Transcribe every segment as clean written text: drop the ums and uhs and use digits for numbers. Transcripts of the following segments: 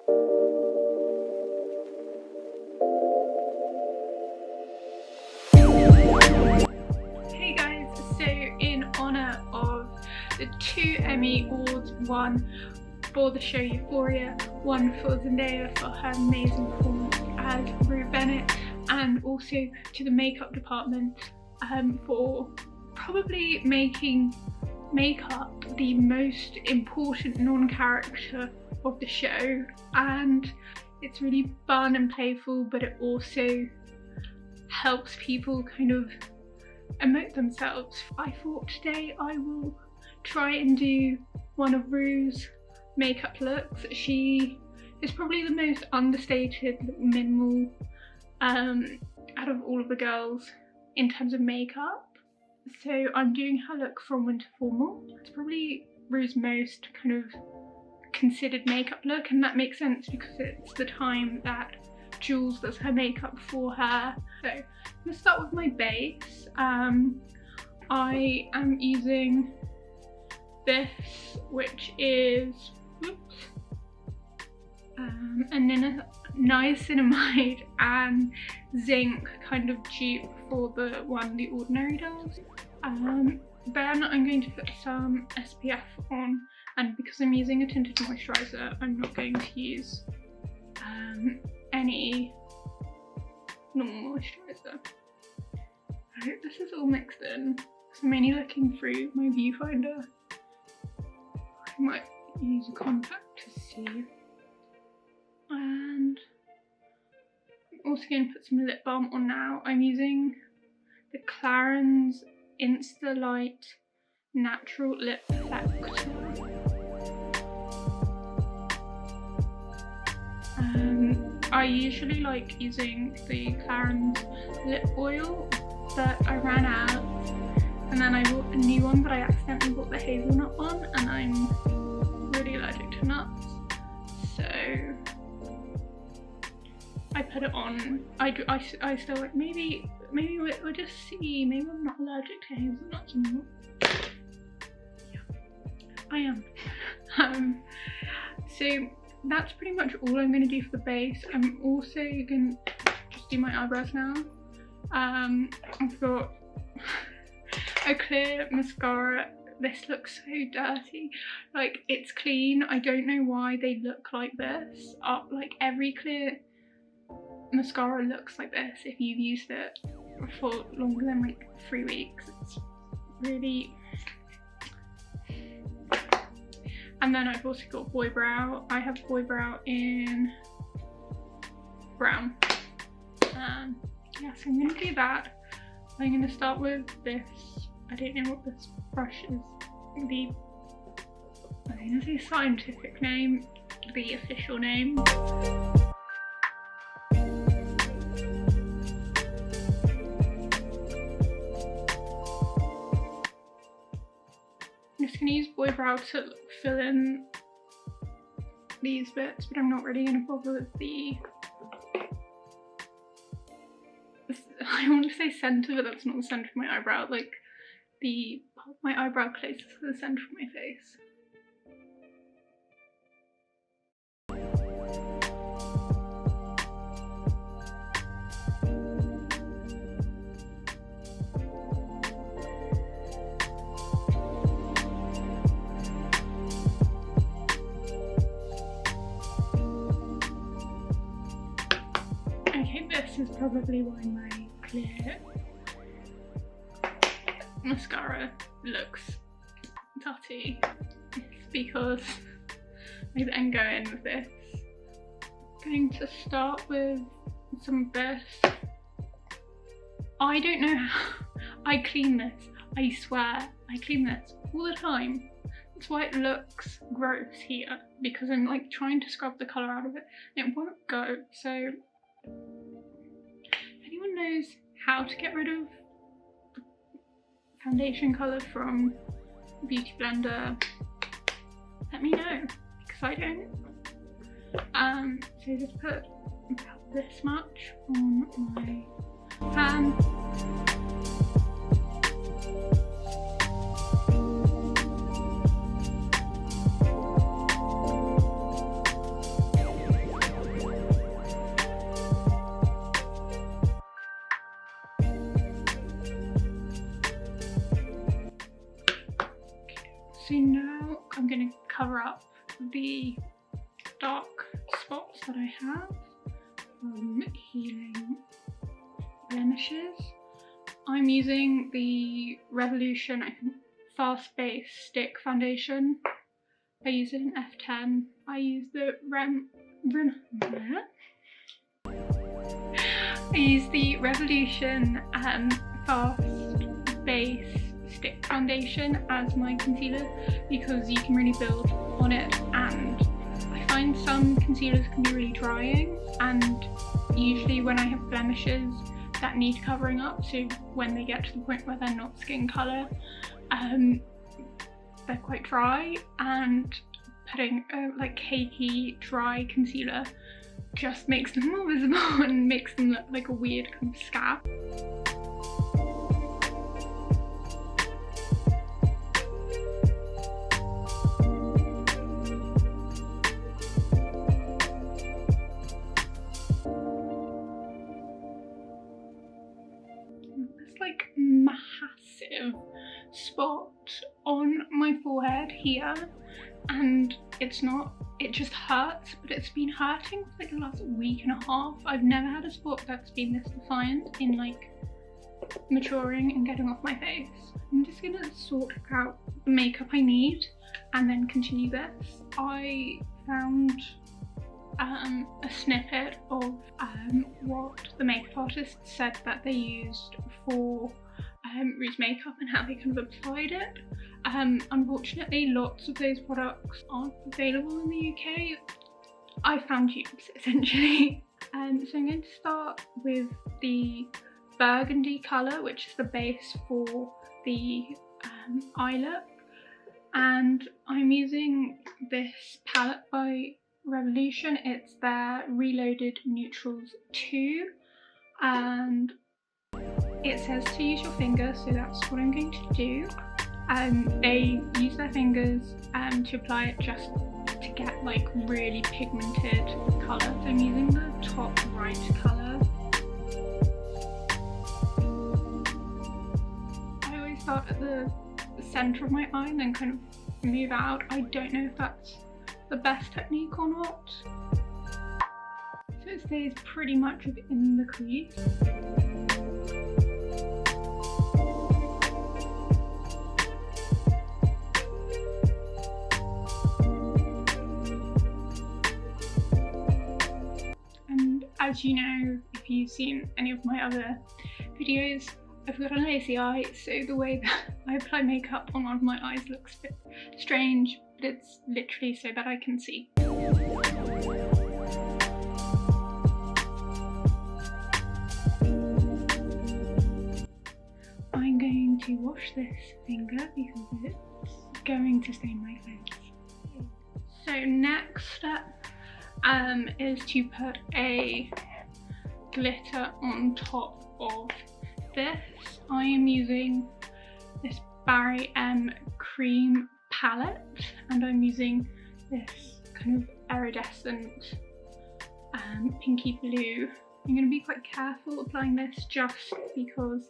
Hey guys, so in honour of the 2 Emmy Awards, one for the show Euphoria, one for Zendaya for her amazing performance as Rue Bennett, and also to the makeup department for probably making makeup the most important non-character of the show. And it's really fun and playful, but it also helps people kind of emote themselves. I thought today I will try and do one of Rue's makeup looks. She is probably the most understated, minimal out of all of the girls in terms of makeup. So I'm doing her look from Winter Formal. It's probably Rue's most kind of considered makeup look, and that makes sense because it's the time that Jules does her makeup for her. So I'm gonna start with my base. I am using this, which is a niacinamide and zinc kind of dupe for the one The Ordinary does. Then I'm going to put some SPF on, and because I'm using a tinted moisturiser, I'm not going to use any normal moisturiser. I hope this is all mixed in, because I'm only looking through my viewfinder. I might use a contact to see. And I'm also going to put some lip balm on now. I'm using the Clarins Insta Light Natural Lip Perfector. I usually like using the Clarins lip oil, but I ran out, and then I bought a new one, but I accidentally bought the hazelnut one, and I'm really allergic to nuts, so I put it on. I still like, maybe we'll just see, maybe I'm not allergic to hazelnuts anymore. Yeah, I am. So that's pretty much all I'm going to do for the base. I'm also going to just do my eyebrows now. I've got a clear mascara. This looks so dirty. Like, it's clean. I don't know why they look like this. Like, every clear mascara looks like this if you've used it for longer than like 3 weeks. It's really... And then I've also got Boy Brow. I have Boy Brow in brown. Yeah, so I'm gonna do that. I'm gonna start with this. I don't know what this brush is. I'm gonna say scientific name, the official name. I'm just going to use Boy Brow to fill in these bits, but I'm not really going to bother with the... I want to say centre, but that's not the centre of my eyebrow. Like, my eyebrow closest to the centre of my face. This is probably why my clear mascara looks dirty. It's because I then go in with this. I'm going to start with some of this. I don't know how I clean this. I swear, I clean this all the time. That's why it looks gross here, because I'm like trying to scrub the colour out of it and it won't go. So knows how to get rid of foundation colour from Beauty Blender, let me know, because I don't. So just put about this much on my pan. the dark spots that I have from healing blemishes. I'm using the Revolution, I think, Fast Base Stick Foundation. I use it in F10. I use the I use the Revolution Fast Base Stick Foundation as my concealer because you can really build on it, and I find some concealers can be really drying, and usually when I have blemishes that need covering up, so when they get to the point where they're not skin colour, they're quite dry, and putting like cakey dry concealer just makes them more visible and makes them look like a weird kind of scab. This like massive spot on my forehead here, and it just hurts, but it's been hurting for like the last week and a half. I've never had a spot that's been this defiant in like maturing and getting off my face. I'm just gonna sort out the makeup I need and then continue this. I found a snippet of what the makeup artist said that they used for Rouge makeup and how they kind of applied it. Unfortunately, lots of those products aren't available in the UK. I found dupes, essentially. So I'm going to start with the burgundy colour, which is the base for the eye look. And I'm using this palette by Revolution. It's their Reloaded Neutrals 2. And it says to use your fingers, so that's what I'm going to do. They use their fingers to apply it just to get like really pigmented colour. So I'm using the top right colour. I always start at the centre of my eye and then kind of move out. I don't know if that's the best technique or not. So it stays pretty much within the crease. As you know, if you've seen any of my other videos, I've got a lazy eye, so the way that I apply makeup on one of my eyes looks a bit strange, but it's literally so that I can see. I'm going to wash this finger because it's going to stain my face. So next step is to put a glitter on top of this. I am using this Barry M cream palette, and I'm using this kind of iridescent pinky blue. I'm going to be quite careful applying this just because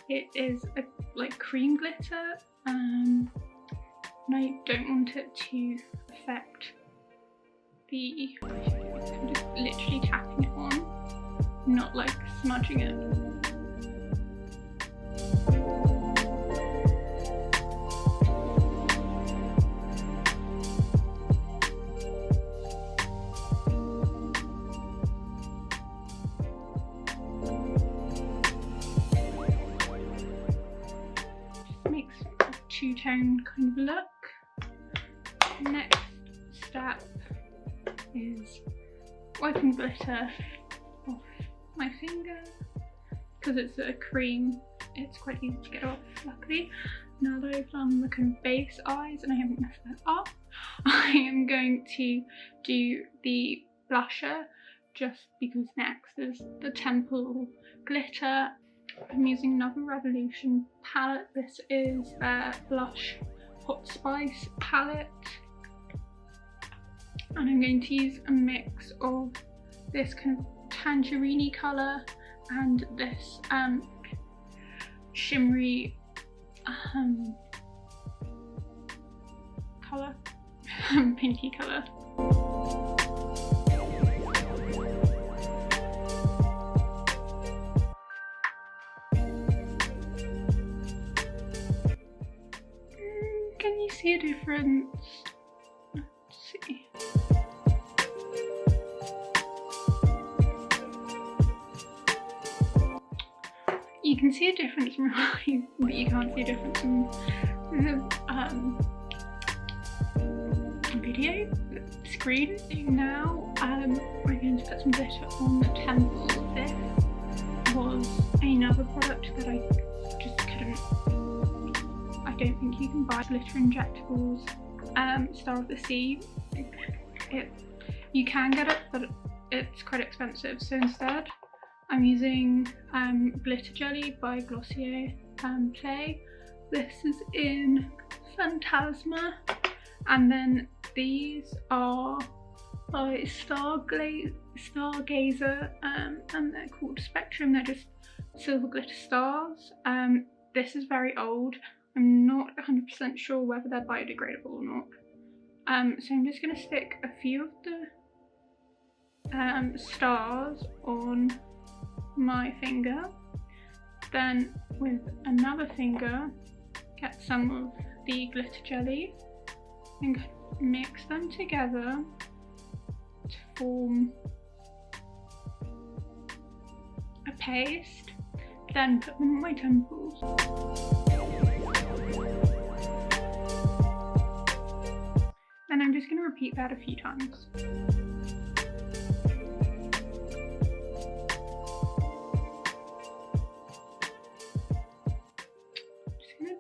it is a like cream glitter, and I don't want it to affect the eyeshadow. I'm just literally tapping it on, not like smudging it. Just makes a two-tone kind of look. Next step is wiping glitter off my finger. Because it's a cream, it's quite easy to get off, luckily. Now that I've done the kind of base eyes and I haven't messed that up, I am going to do the blusher, just because next is the temple glitter. I'm using another Revolution palette. This is their Blush Hot Spice palette. And I'm going to use a mix of this kind of tangerine colour and this shimmery colour. pinky colour. Can you see a difference? Let's see. You can see a difference from mine, but you can't see a difference from the video screen. Now I'm going to put some glitter on the temple. This was another product that I just couldn't. I don't think you can buy glitter injectables. Star of the Sea. You can get it, but it's quite expensive. So instead, I'm using glitter jelly by Glossier Play. This is in Phantasma, and then these are by Stargazer, and they're called Spectrum. They're just silver glitter stars. This is very old. I'm not 100% sure whether they're biodegradable or not. So I'm just going to stick a few of the stars on my finger, then with another finger get some of the glitter jelly and mix them together to form a paste, then put them on my temples. And I'm just going to repeat that a few times.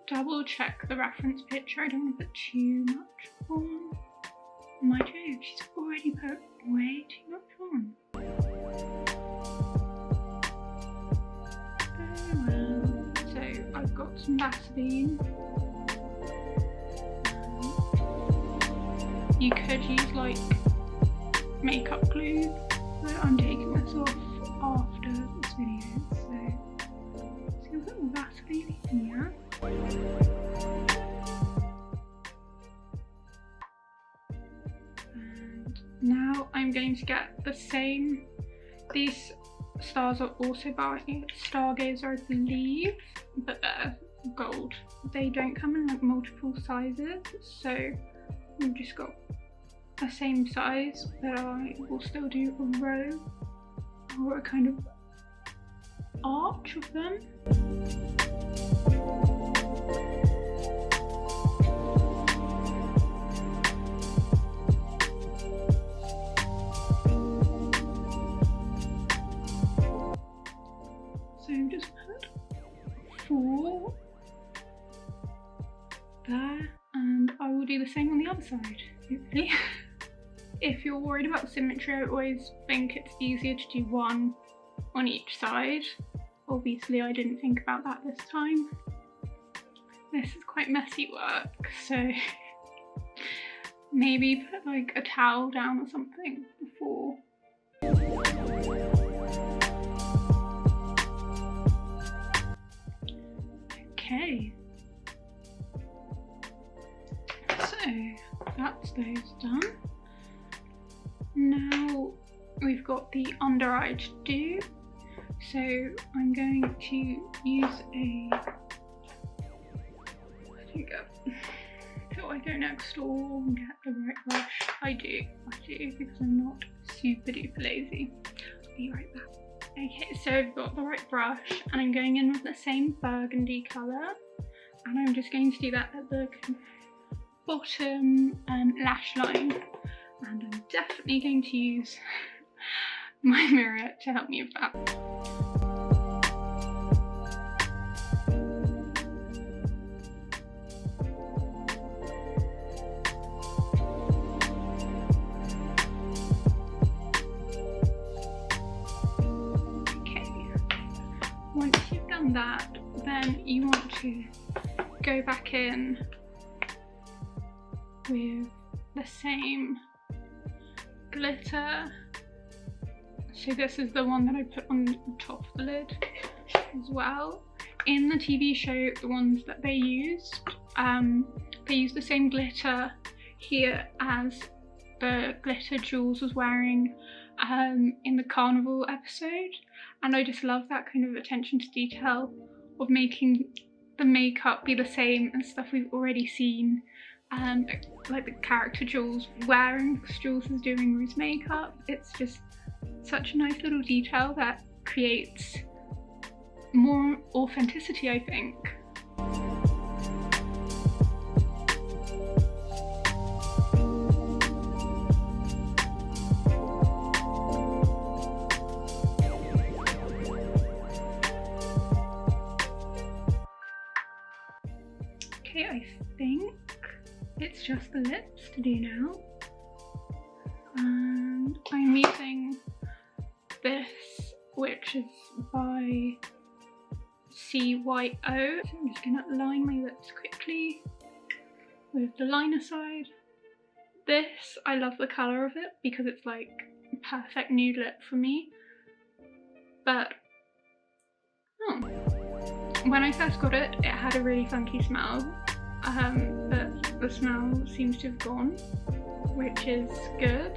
Double check the reference picture. I don't want to put too much on. My joke, she's already put way too much on. Oh well. So I've got some Vaseline. You could use like makeup glue, but I'm taking this off after this video. So let's give it Vaseline here. And now I'm going to get the same. These stars are also by Stargazer, I believe, but they're gold. They don't come in like multiple sizes, so we've just got the same size, but I will still do a row or a kind of arch of them. So just put 4 there, and I will do the same on the other side, hopefully. If you're worried about symmetry, I always think it's easier to do 1 on each side. Obviously, I didn't think about that this time. This is quite messy work, so maybe put like a towel down or something before. Okay, so that's those done. Now we've got the under eye to do, so I'm going to use a, so I go next door and get the right brush. I do because I'm not super duper lazy. I'll be right back. Okay, so I've got the right brush and I'm going in with the same burgundy colour, and I'm just going to do that at the bottom lash line, and I'm definitely going to use my mirror to help me with that. Once you've done that, then you want to go back in with the same glitter. So this is the one that I put on the top of the lid as well. In the TV show, the ones that they used the same glitter here as the glitter Jules was wearing in the carnival episode, and I just love that kind of attention to detail of making the makeup be the same as stuff we've already seen, like the character Jules wearing, because Jules is doing Rue's makeup. It's just such a nice little detail that creates more authenticity, I think. Okay, I think it's just the lips to do now. And I'm using this, which is by CYO. So I'm just gonna line my lips quickly with the liner side. This, I love the colour of it because it's like perfect nude lip for me. But when I first got it, it had a really funky smell, but the smell seems to have gone, which is good.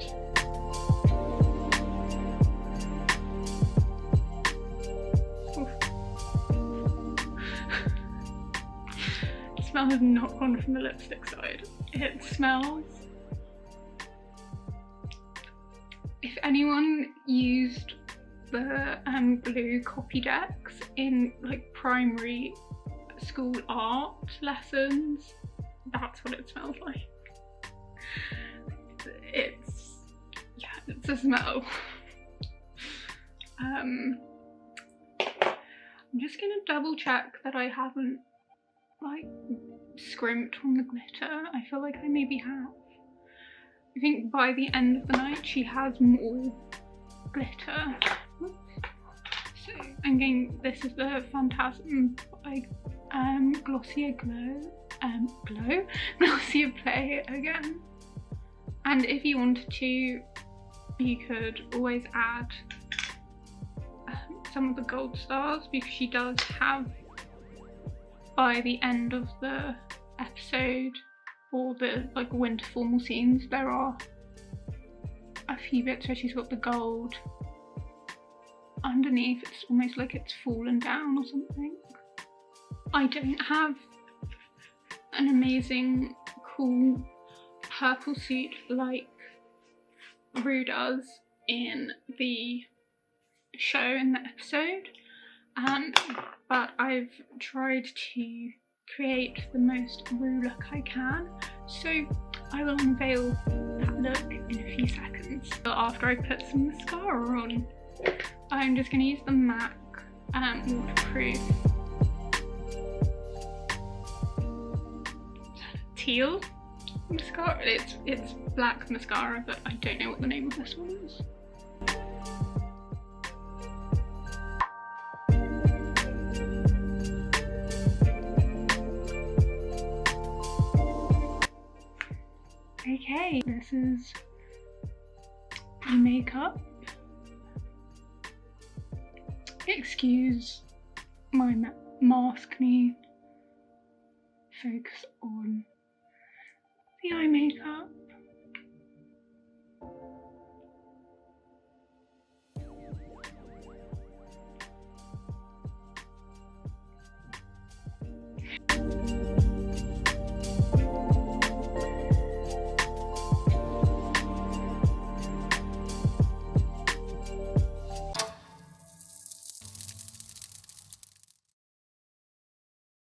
The smell has not gone from the lipstick side. It smells... If anyone used the blue copy decks in like primary school art lessons, that's what it smells like. It's a smell. I'm just gonna double check that I haven't like scrimped on the glitter. I feel like I maybe have. I think by the end of the night she has more glitter. So I'm getting, this is the Phantasm by Glossier Glossier Play again. And if you wanted to, you could always add some of the gold stars, because she does have, by the end of the episode or the like winter formal scenes, there are a few bits where she's got the gold underneath. It's almost like it's fallen down or something. I don't have an amazing cool purple suit like Rue does in the show, in the episode, but I've tried to create the most Rue look I can, so I will unveil that look in a few seconds. But after I put some mascara on, I'm just going to use the MAC waterproof teal mascara. It's black mascara, but I don't know what the name of this one is. Okay, this is the makeup. Excuse my maskne. Focus on the eye makeup.